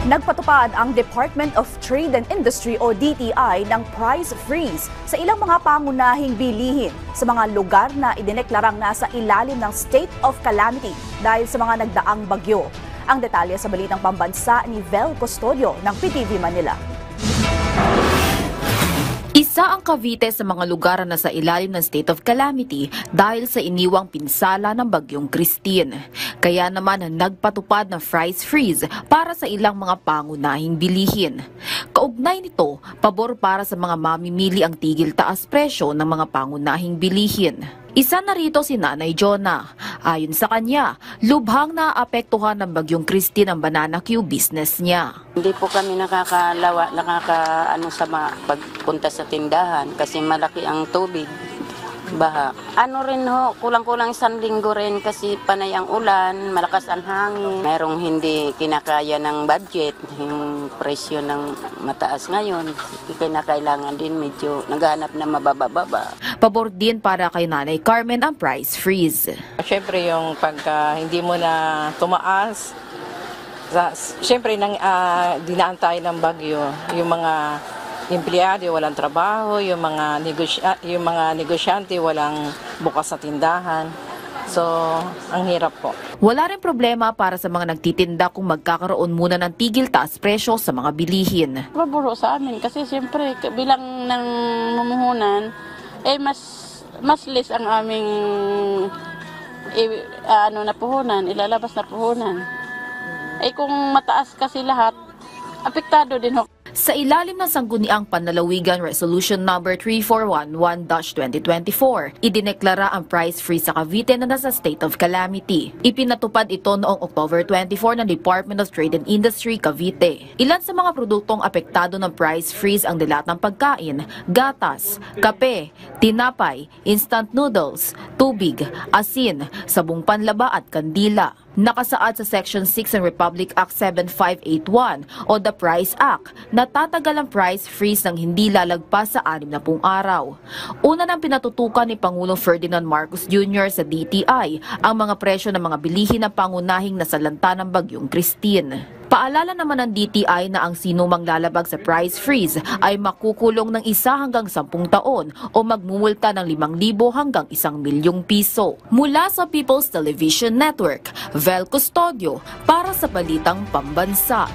Nagpatupad ang Department of Trade and Industry o DTI ng price freeze sa ilang mga pangunahing bilihin sa mga lugar na idineklarang nasa ilalim ng state of calamity dahil sa mga nagdaang bagyo. Ang detalye sa balitang pambansa ni Vel Custodio ng PTV Manila. Isa ang Cavite sa mga lugar na sa ilalim ng state of calamity dahil sa iniwang pinsala ng bagyong Christine. Kaya naman nagpatupad ng price freeze para sa ilang mga pangunahing bilihin. Kaugnay nito, pabor para sa mga mamimili ang tigil taas presyo ng mga pangunahing bilihin. Isa na rito si Nanay Jonah. Ayon sa kanya, lubhang naapektuhan ng bagyong Christine ang Banana Q business niya. Hindi po kami sa pagpunta sa tindahan kasi malaki ang tubig, baha. Kulang-kulang 1 linggo rin kasi panay ang ulan, malakas ang hangin. Mayroong hindi kinakaya ng budget, yung presyo ng mataas ngayon. Kinakailangan din medyo naghanap na mababa-baba. Pabor din para kay Nanay Carmen ang price freeze. Siyempre yung pagka hindi mo na tumaas, siyempre dinaan tayo ng bagyo, yung mga empleyado walang trabaho, yung mga negosyante walang bukas na tindahan. So, ang hirap po. Wala rin problema para sa mga nagtitinda kung magkakaroon muna ng tigil taas presyo sa mga bilihin. Paburo sa amin kasi siyempre bilang ng mumuhunan, mas less ang aming puhunan, ilalabas na puhunan. Kung mataas kasi lahat, apektado din ho. Sa ilalim ng Sangguniang Panlalawigan Resolution No. 3411-2024, idineklara ang price freeze sa Cavite na nasa state of calamity. Ipinatupad ito noong October 24 ng Department of Trade and Industry, Cavite. Ilan sa mga produktong apektado ng price freeze ang dilatang pagkain, gatas, kape, tinapay, instant noodles, tubig, asin, sabong panlaba at kandila. Nakasaad sa Section 6 ng Republic Act 7581 o the Price Act na tatagal ang price freeze ng hindi lalagpas sa 60 araw. Una nang pinatutukan ni Pangulong Ferdinand Marcos Jr. sa DTI ang mga presyo ng mga bilihin na pangunahing nasalanta ng bagyong Christine. Paalala naman ng DTI na ang sinumang lalabag sa price freeze ay makukulong ng 1 hanggang 10 taon o magmumulta ng 5,000 hanggang 1,000,000 piso. Mula sa People's Television Network, Vel Custodio para sa Balitang Pambansa.